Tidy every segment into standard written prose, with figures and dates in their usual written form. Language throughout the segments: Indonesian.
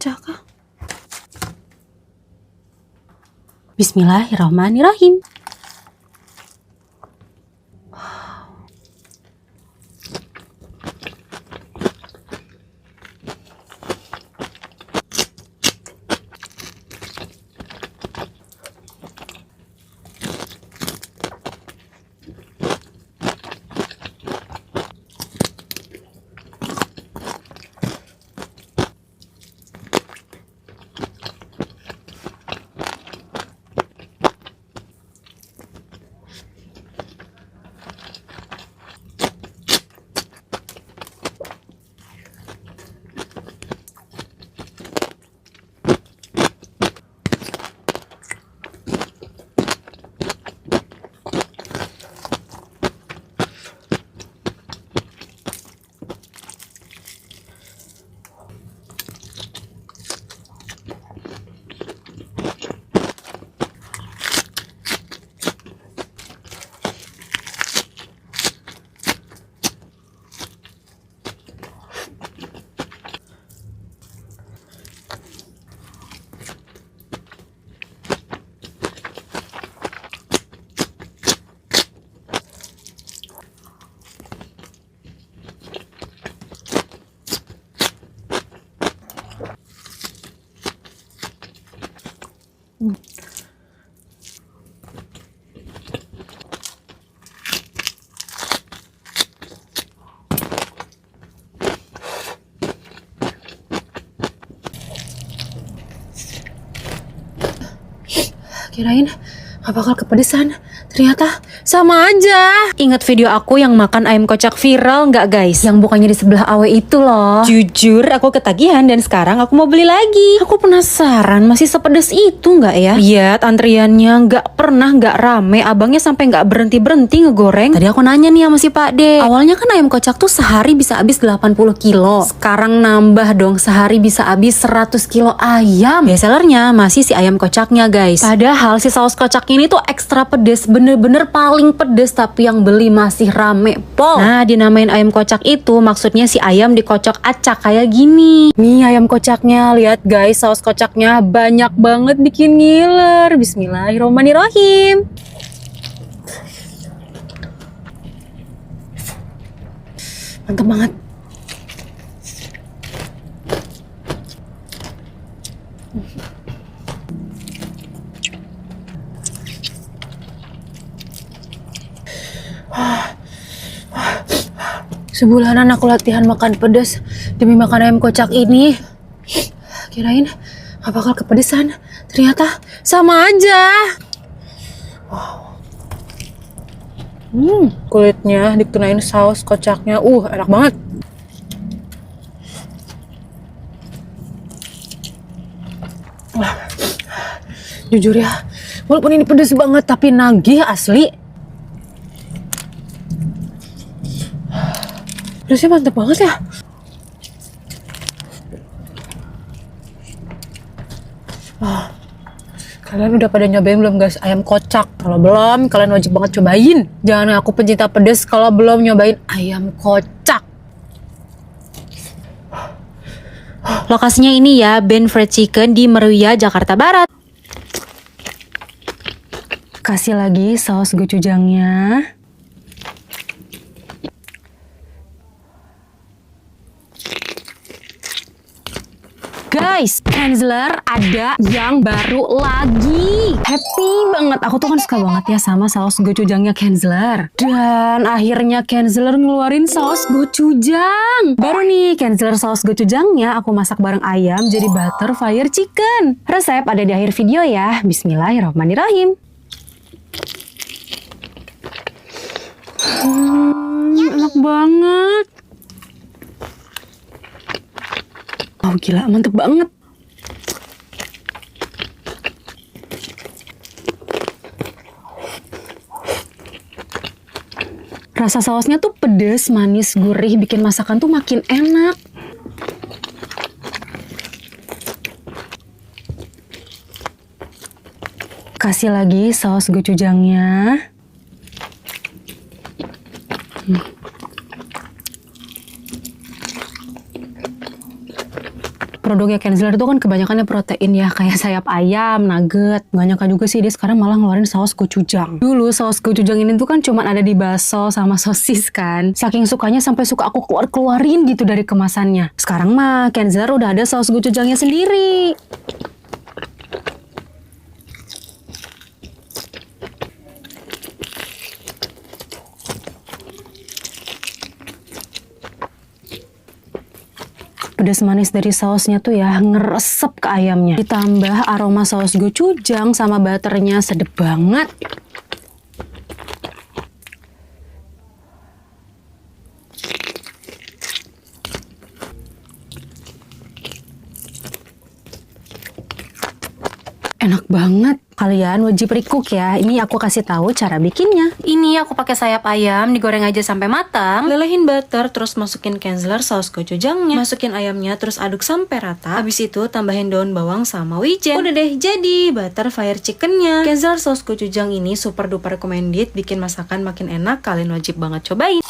pecah kah? Bismillahirrahmanirrahim. Kirain gak bakal kepedesan, ternyata sama aja. Ingat video aku yang makan ayam kocak viral nggak guys? Yang bukannya di sebelah Awe itu loh. Jujur aku ketagihan dan sekarang aku mau beli lagi. Aku penasaran masih sepedes itu nggak ya? Lihat antriannya nggak pernah nggak rame, abangnya sampai nggak berhenti ngegoreng. Tadi aku nanya nih sama si Pak D. Awalnya kan ayam kocak tuh sehari bisa habis 80 kilo. Sekarang nambah dong, sehari bisa habis 100 kilo ayam. Bestsellernya masih si ayam kocaknya guys. Padahal si saus kocaknya ini tuh ekstra pedes, bener-bener paling pedes, tapi yang beli masih rame pol. Nah, dinamain ayam kocak itu maksudnya si ayam dikocok acak kayak gini. Nih ayam kocaknya, lihat guys, saus kocaknya banyak banget bikin ngiler. Bismillahirrahmanirrahim. Mantap banget. Sebulanan aku latihan makan pedas demi makan ayam kocak ini. Kirain gak bakal kepedesan, ternyata sama aja. Wow. Kulitnya dikenain saus kocaknya, enak banget. Jujur ya, walaupun ini pedas banget tapi nagih asli. Pedasnya mantep banget ya. Kalian udah pada nyobain belum guys ayam kocak? Kalau belum, kalian wajib banget cobain. Jangan aku pencinta pedas kalau belum nyobain ayam kocak. Lokasinya ini ya, Ben Fried Chicken di Meruya, Jakarta Barat. Kasih lagi saus gochujangnya. Guys, Kenzler ada yang baru lagi. Happy banget. Aku tuh kan suka banget ya sama saus gochujangnya Kenzler. Dan akhirnya Kenzler ngeluarin saus gochujang. Baru nih Kenzler saus gochujangnya aku masak bareng ayam jadi butter fire chicken. Resep ada di akhir video ya. Bismillahirrahmanirrahim. Enak banget. Oh gila, mantep banget. Rasa sausnya tuh pedes, manis, gurih, bikin masakan tuh makin enak. Kasih lagi saus gochujangnya. produknya Kenzler itu kan kebanyakannya protein ya, kayak sayap ayam, nugget. Gak nyangka juga sih dia sekarang malah ngeluarin saus gochujang. Dulu saus gochujang ini tuh kan cuma ada di bakso sama sosis kan. Saking sukanya sampai suka aku keluarin gitu dari kemasannya. Sekarang mah Kenzler udah ada saus gochujangnya sendiri. Pedas manis dari sausnya tuh ya ngeresep ke ayamnya. Ditambah aroma saus gochujang sama butternya sedep banget. Enak banget. Kalian wajib recook ya. Ini aku kasih tahu cara bikinnya. Ini aku pakai sayap ayam, digoreng aja sampai matang. Lelehin butter, terus masukin Kenzler saus gochujangnya. Masukin ayamnya, terus aduk sampai rata. Habis itu tambahin daun bawang sama wijen. Udah deh jadi butter fire chickennya. Kenzler saus gochujang ini super duper recommended, bikin masakan makin enak. Kalian wajib banget cobain.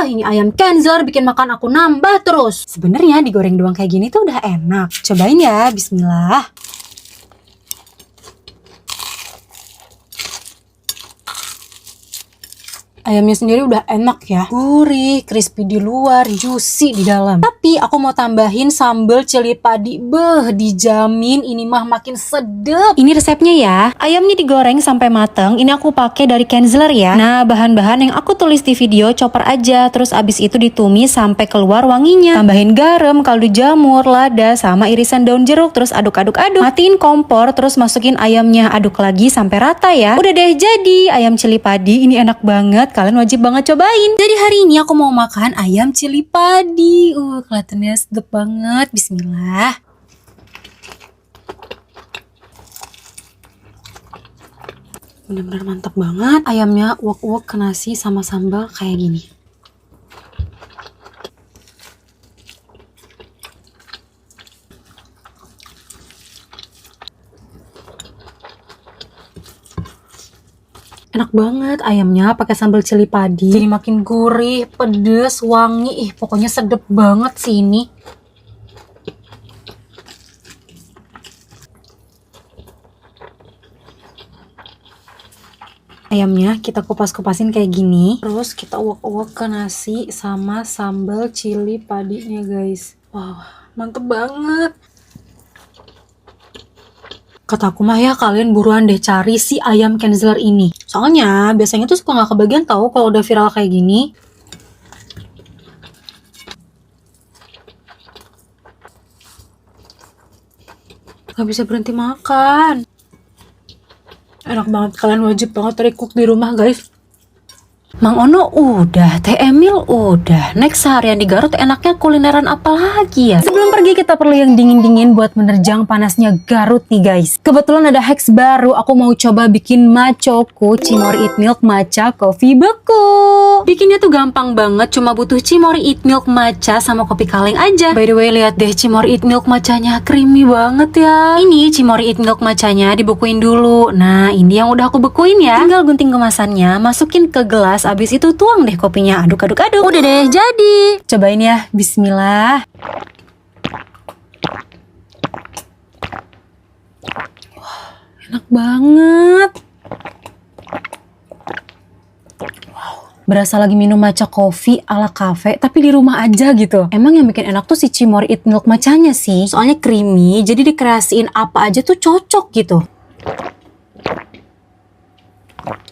Ini ayam Kenzler bikin makan aku nambah terus. Sebenarnya digoreng doang kayak gini tuh udah enak. Cobain ya, bismillah. Ayamnya sendiri udah enak ya, gurih, crispy di luar, juicy di dalam. Tapi aku mau tambahin sambal cili padi. Dijamin ini mah makin sedep. Ini resepnya ya. Ayamnya digoreng sampai mateng. Ini aku pakai dari Kenzler ya. Nah, bahan-bahan yang aku tulis di video chopper aja. Terus abis itu ditumis sampai keluar wanginya. Tambahin garam, kaldu jamur, lada, sama irisan daun jeruk. Terus aduk-aduk-aduk. Matiin kompor, terus masukin ayamnya. Aduk lagi sampai rata ya. Udah deh jadi ayam cili padi. Ini enak banget. Kalian wajib banget cobain. Jadi hari ini aku mau makan ayam cili padi. Kelihatannya sedap banget. Bismillah. Bener-bener mantap banget. Ayamnya uwak-uwak ke nasi sama sambal kayak gini. Enak banget ayamnya pakai sambal cili padi. Jadi makin gurih, pedes, wangi. Pokoknya sedep banget sih ini. Ayamnya kita kupas-kupasin kayak gini. Terus kita uwak-uwak ke nasi sama sambal cili padinya guys. Wow, mantep banget. Kataku mah ya kalian buruan deh cari si ayam Kenzler ini. Soalnya biasanya tuh suka gak kebagian tahu kalau udah viral kayak gini. Gak bisa berhenti makan. Enak banget, kalian wajib banget recook di rumah guys. Mang Ono udah, Teh Emil udah. Next seharian di Garut enaknya kulineran apa lagi ya? Sebelum pergi kita perlu yang dingin-dingin buat menerjang panasnya Garut nih guys. Kebetulan ada hacks baru, aku mau coba bikin Machoco Cimory Eat Milk Matcha Coffee Beku. Bikinnya tuh gampang banget, cuma butuh Cimory Eat Milk Matcha sama kopi kaleng aja. By the way, lihat deh Cimory Eat Milk Matchanya creamy banget ya. Ini Cimory Eat Milk Matchanya dibekuin dulu. Nah, ini yang udah aku bekuin ya. Tinggal gunting kemasannya, masukin ke gelas. Abis itu tuang deh kopinya, aduk-aduk-aduk. Udah deh jadi. Cobain ya, bismillah. Wah, enak banget. Wow, berasa lagi minum matcha coffee ala cafe, tapi di rumah aja gitu. Emang yang bikin enak tuh si Cimory Eat Milk Matchanya sih. Soalnya creamy, jadi dikreasiin apa aja tuh cocok gitu.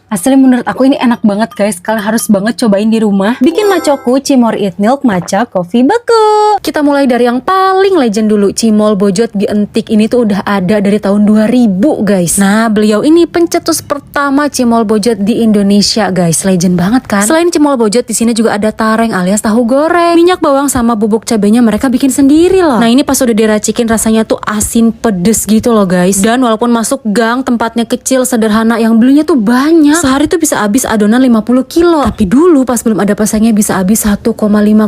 Asli menurut aku ini enak banget guys. Kalian harus banget cobain di rumah. Bikin Machoco Cimory Eat Milk Matcha Coffee Beku. Kita mulai dari yang paling legend dulu. Cimol Bojot Dientik ini tuh udah ada dari tahun 2000 guys. Nah, beliau ini pencetus pertama Cimol Bojot di Indonesia guys. Legend banget kan? Selain Cimol Bojot, di sini juga ada tareng alias tahu goreng. Minyak bawang sama bubuk cabenya mereka bikin sendiri loh. Nah, ini pas udah diracikin rasanya tuh asin pedes gitu loh guys. Dan walaupun masuk gang, tempatnya kecil sederhana, yang belinya tuh banyak. Sehari tuh bisa habis adonan 50 kilo. Tapi dulu pas belum ada pasangnya bisa habis 1,5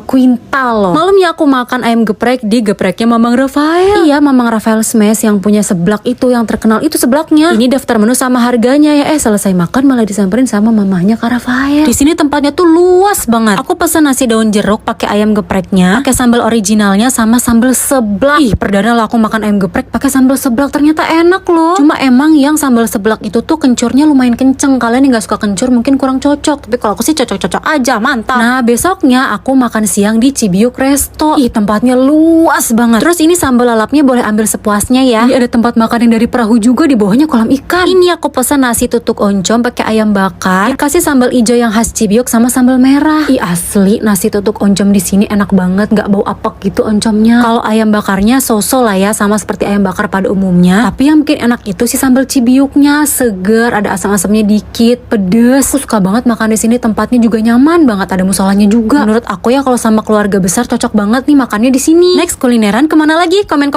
kuintal loh. Malamnya aku makan makan ayam geprek di gepreknya Mamang Rafael. Iya, Mamang Rafael Smash yang punya seblak itu, yang terkenal itu seblaknya. Ini daftar menu sama harganya ya. Selesai makan malah disamperin sama mamahnya Kak Rafael. Di sini tempatnya tuh luas banget. Aku pesan nasi daun jeruk pakai ayam gepreknya, pakai sambal originalnya sama sambal seblak. Ih, perdana lah aku makan ayam geprek pakai sambal seblak, ternyata enak loh. Cuma emang yang sambal seblak itu tuh kencurnya lumayan kenceng. Kalian yang gak suka kencur mungkin kurang cocok, tapi kalau aku sih cocok-cocok aja, mantap. Nah, besoknya aku makan siang di Cibiuk Resto. Ih, tempatnya luas banget. Terus ini sambal lalapnya boleh ambil sepuasnya ya. Ini ada tempat makan yang dari perahu juga, di bawahnya kolam ikan. Ini aku pesan nasi tutuk oncom pakai ayam bakar, dikasih sambal ijo yang khas Cibiuk sama sambal merah. Ih, asli nasi tutuk oncom di sini enak banget, nggak bau apek gitu oncomnya. Kalau ayam bakarnya so-so lah ya, sama seperti ayam bakar pada umumnya. Tapi yang bikin enak itu si sambal Cibiuknya, seger, ada asam-asamnya dikit, pedes. Aku suka banget makan di sini, tempatnya juga nyaman banget, ada musolanya juga. Menurut aku ya kalau sama keluarga besar cocok banget nih makannya di sini. Next kulineran kemana lagi? Komen.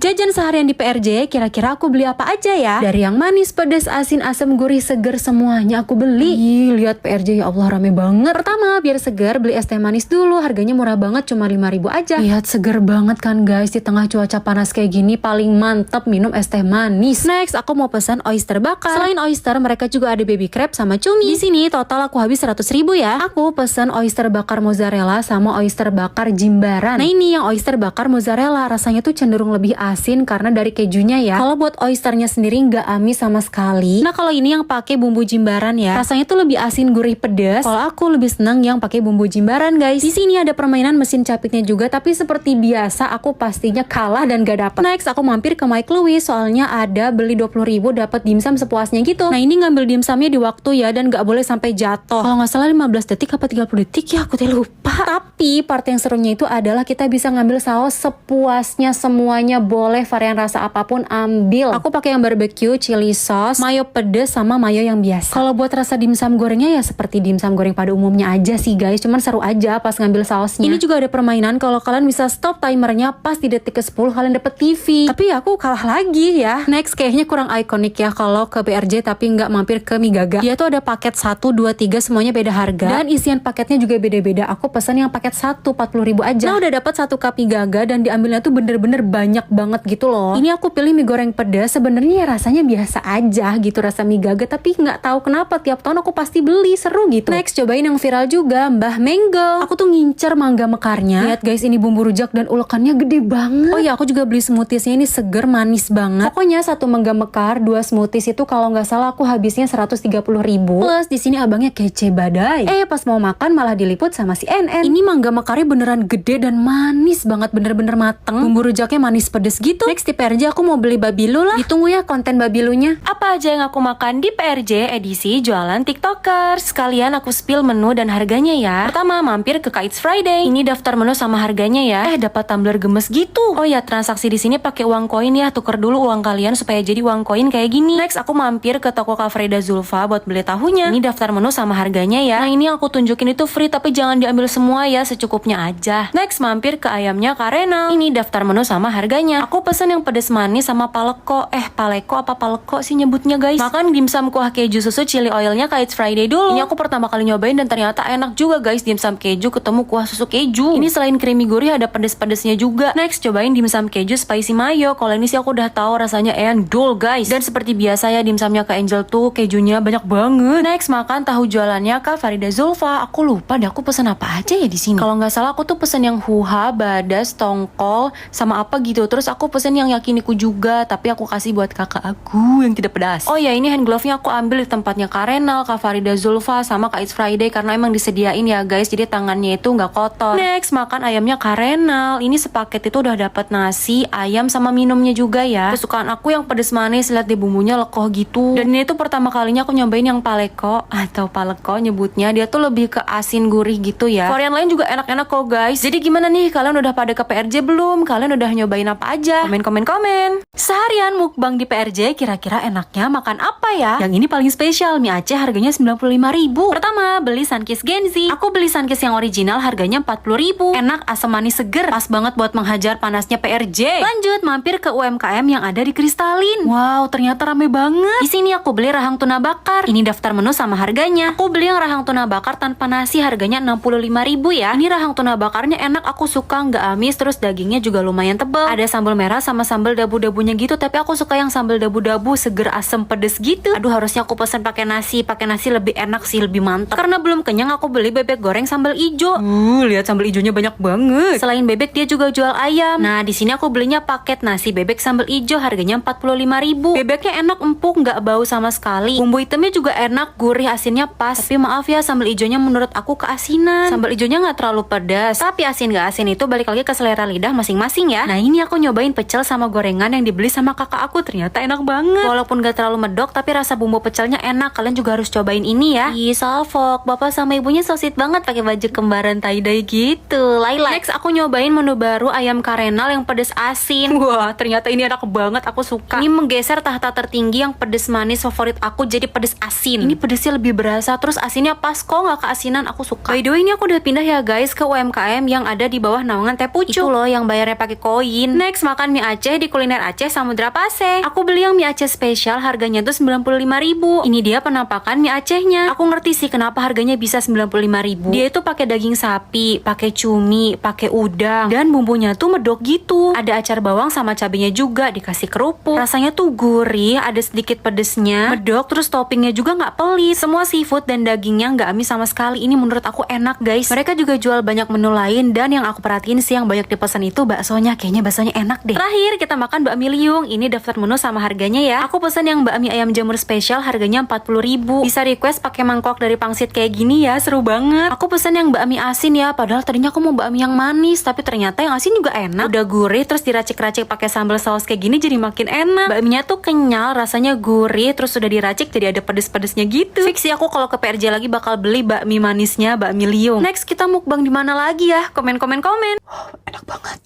Jajan seharian di PRJ, kira-kira aku beli apa aja ya? Dari yang manis, pedas, asin, asam, gurih, seger, semuanya aku beli. Ih, lihat PRJ, ya Allah rame banget. Pertama, biar seger beli es teh manis dulu, harganya murah banget, cuma 5.000 aja. Lihat seger banget kan guys, di tengah cuaca panas kayak gini paling mantap minum es teh manis. Next, aku mau pesan oyster bakar. Selain oyster, mereka juga ada baby crab sama cumi. Di sini total aku habis 100.000 ya. Aku pesan oyster bakar mozzarella sama oyster bakar jimbaran. Nah, ini yang oyster bakar mozzarella, rasanya tuh cenderung lebih asin karena dari kejunya ya. Kalau buat oysternya sendiri nggak amis sama sekali. Nah, kalau ini yang pakai bumbu jimbaran ya, rasanya tuh lebih asin, gurih, pedas. Kalau aku lebih senang yang pakai bumbu jimbaran guys. Di sini ada permainan mesin capitnya juga, tapi seperti biasa aku pastinya kalah dan gak dapet. Next, aku mampir ke Mike Louis, soalnya ada beli 20.000 dapat dimsum sepuasnya gitu. Nah, ini ngambil dimsumnya di waktu ya, dan gak boleh sampai jatuh. Kalau nggak salah 15 detik apa 30 detik ya, aku lupa. Tapi part yang serunya itu adalah kita bisa ngambil saus sepuasnya, semuanya boleh, varian rasa apapun ambil. Aku pakai yang barbecue, chili sauce, mayo pedes sama mayo yang biasa. Kalau buat rasa dimsum gorengnya ya seperti dimsum goreng pada umumnya aja sih guys, cuman seru aja pas ngambil sausnya. Ini juga ada permainan, kalau kalian bisa stop timernya pas di detik ke-10 kalian dapet TV. Tapi ya aku kalah lagi ya. Next, kayaknya kurang ikonik ya kalau ke BRJ tapi nggak mampir ke Migaga. Dia tuh ada paket 1, 2, 3 semuanya beda harga, dan isian paketnya juga beda-beda. Aku pesan yang paket 1, 40.000 aja. Nah, udah dapat 1 cup mie gaga dan diambilnya tuh bener-bener banyak banget gitu loh. Ini aku pilih mie goreng pedas, sebenarnya ya rasanya biasa aja gitu rasa mie gaga, tapi nggak tahu kenapa tiap tahun aku pasti beli, seru gitu. Next, cobain yang viral juga, Mbah Mango. Aku tuh ngincer mangga mekarnya. Lihat guys, ini bumbu rujak dan ulekannya gede banget. Oh ya, aku juga beli smoothiesnya, ini seger, manis banget. Pokoknya 1 mangga mekar, 2 smoothies itu kalau nggak salah aku habisnya 130.000. Plus di sini abangnya kece badai. Pas mau makan malah diliput sama si NN. Ini mangga mekarnya beneran gede dan manis banget, bener-bener mateng. Bumbu rujaknya manis pedes gitu. Next, di PRJ aku mau beli babilu lah. Ditunggu ya konten babilunya. Apa aja yang aku makan di PRJ edisi jualan TikToker. Sekalian aku spill menu dan harganya ya. Pertama, mampir ke Kak It's Friday. Ini daftar menu sama harganya ya. Dapat tumbler gemes gitu. Oh ya, transaksi di sini pakai uang koin ya. Tuker dulu uang kalian supaya jadi uang koin kayak gini. Next, aku mampir ke toko Kak Freda Zulfa buat beli tahunya. Ini daftar menu sama harganya ya. Nah, ini yang aku tunjukin itu free, tapi jangan diambil semua ya, secukupnya aja. Next, mampir ke ayamnya Kak Renal. Ini daftar menu sama harganya. Aku pesen yang pedes manis sama paleko. Paleko apa paleko sih nyebutnya guys. Makan dimsum kuah keju susu chili oilnya Kak It's Friday dulu. Ini aku pertama kali nyobain dan ternyata enak juga guys, dimsum keju ketemu kuah susu keju. Ini selain creamy gurih ada pedes-pedesnya juga. Next, cobain dimsum keju spicy mayo. Kalau ini sih aku udah tahu rasanya endul guys. Dan seperti biasa ya, dimsumnya Kak Angel tuh kejunya banyak banget. Next, makan tahu jualannya Kak Farida Zulfa. Aku lupa deh aku pesen apa aja ya di sini. Kalau nggak salah aku tuh pesen yang huha, badas, tongkol, sama apa gitu. Terus aku pesen yang yakiniku juga, tapi aku kasih buat kakak aku yang tidak pedas. Oh ya, ini hand glove-nya aku ambil di tempatnya Kak Renal, Kak Farida Zulfa, sama Kak It's Friday karena emang disediain ya guys, jadi tangannya itu nggak kotor. Next, makan ayamnya Kak Renal. Ini sepaket itu udah dapat nasi, ayam sama minumnya juga ya. Kesukaan aku yang pedes manis, lihat di bumbunya lekoh gitu. Dan ini tuh pertama kalinya aku nyobain yang paleko atau paleko nyebutnya. Dia tuh lebih ke asin gurih gitu ya. Varian lain juga enak-enak kok guys. Jadi gimana nih, kalian udah pada ke PRJ belum? Kalian udah nyobain apa aja? Komen. Seharian mukbang mukbang di PRJ, kira-kira enaknya makan apa ya? Yang ini paling spesial, mie Aceh harganya 95.000. Pertama, beli Sunkist Genzi. Aku beli Sunkist yang original harganya 40.000. Enak, asam manis seger, pas banget buat menghajar panasnya PRJ. Lanjut, mampir ke UMKM yang ada di Kristalin. Wow, ternyata rame banget. Di sini aku beli rahang tuna bakar. Ini daftar menu sama harganya. Aku beli yang rahang tuna bakar tanpa nasi harganya 65.000 ya. Ini rahang tuna bakarnya enak, aku suka, nggak amis, terus dagingnya juga lumayan tebal. Ada sambal merah sama sambal dabu-dabunya gitu, tapi aku suka yang sambal dabu-dabu, seger, asem, pedes gitu. Aduh, harusnya aku pesen pakai nasi lebih enak sih, lebih mantap. Karena belum kenyang, aku beli bebek goreng sambal ijo. Lihat sambal ijonya banyak banget. Selain bebek, dia juga jual ayam. Nah, di sini aku belinya paket nasi bebek sambal ijo harganya 45.000. Bebeknya enak, empuk, nggak bau sama sekali. Bumbu hitamnya juga enak, gurih, asinnya pas. Tapi maaf ya, sambal ijonya menurut aku keasinan. Sambal ijonya nggak terlalu pedas, tapi asin nggak asin itu balik lagi ke selera lidah masing-masing ya. Nah, ini aku nyobain pecel sama gorengan yang dibeli sama kakak aku, ternyata enak banget. Walaupun gak terlalu medok, tapi rasa bumbu pecelnya enak. Kalian juga harus cobain ini ya. Ih, salfok, bapak sama ibunya so sweet banget pakai baju kembaran tie-dye gitu. Laila. Next, aku nyobain menu baru ayam karenal yang pedes asin. Wah, ternyata ini enak banget, aku suka. Ini menggeser tahta tertinggi yang pedes manis favorit aku jadi pedes asin. Ini pedesnya lebih berasa, terus asinnya pas kok, nggak keasinan, aku suka. By the way, ini aku udah pindah ya guys ke UMKM yang ada di bawah naungan Teh Pucuk. Itu loh yang bayarnya pakai koin. Next, makan mie Aceh di Kuliner Aceh Samudra Paseh. Aku beli yang mie Aceh spesial, harganya tuh 95.000. Ini dia penampakan mie Acehnya. Aku ngerti sih kenapa harganya bisa 95.000. Dia itu pakai daging sapi, pakai cumi, pakai udang, dan bumbunya tuh medok gitu. Ada acar bawang sama cabenya juga, dikasih kerupuk. Rasanya tuh gurih, ada sedikit pedesnya, medok, terus toppingnya juga nggak pelit. Semua seafood dan dagingnya nggak amis sama sekali. Ini menurut aku enak guys. Mereka juga jual banyak menu lain, dan yang aku perhatiin sih yang banyak dipesan itu baksonya. Kayaknya baksonya enak deh. Terakhir kita makan bakmi liung. Ini daftar menu sama harganya ya. Aku pesan yang bakmi ayam jamur spesial harganya 40.000. Bisa request pakai mangkok dari pangsit kayak gini ya, seru banget. Aku pesan yang bakmi asin ya, padahal tadinya aku mau bakmi yang manis, tapi ternyata yang asin juga enak. Udah gurih, terus diracik-racik pakai sambal saus kayak gini jadi makin enak. Bakminya tuh kenyal, rasanya gurih, terus udah diracik jadi ada pedes-pedesnya gitu. Fix sih aku kalau ke PRJ lagi bakal beli bakmi manisnya, bakmi liung. Next, kita mukbang di mana lagi ya? Komen. Enak banget.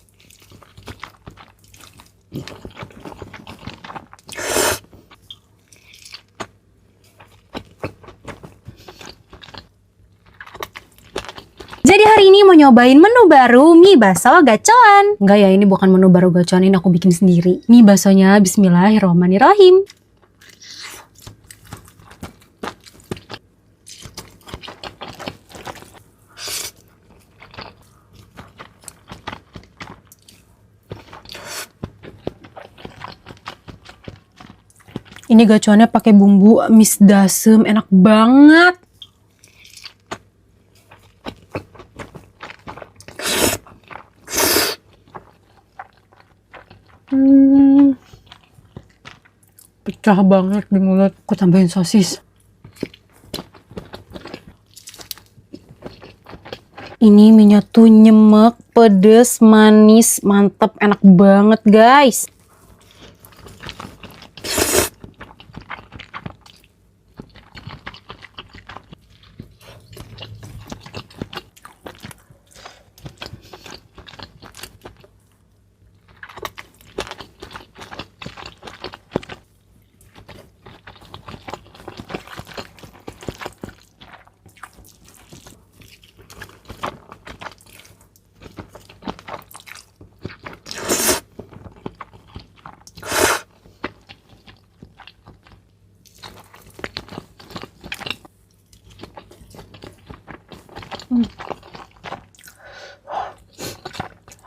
Jadi hari ini mau nyobain menu baru mie baso gacoan. Enggak ya, ini bukan menu baru gacoan, ini aku bikin sendiri. Mie basonya bismillahirrahmanirrahim. Ini gacoannya pakai bumbu mis dasem, enak banget. Pecah banget di mulut. Aku tambahin sosis. Ini minyak tuh nyemek, pedes, manis, mantep, enak banget guys.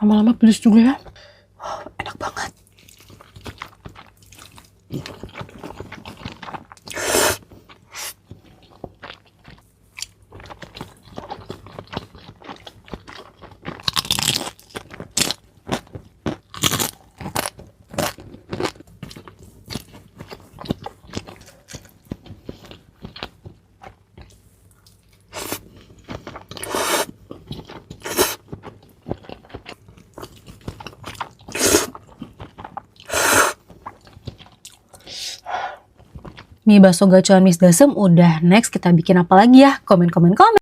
Lama-lama pedes juga ya. Enak banget. Mie baso gacoan mis dasem udah. Next kita bikin apa lagi ya? Komen.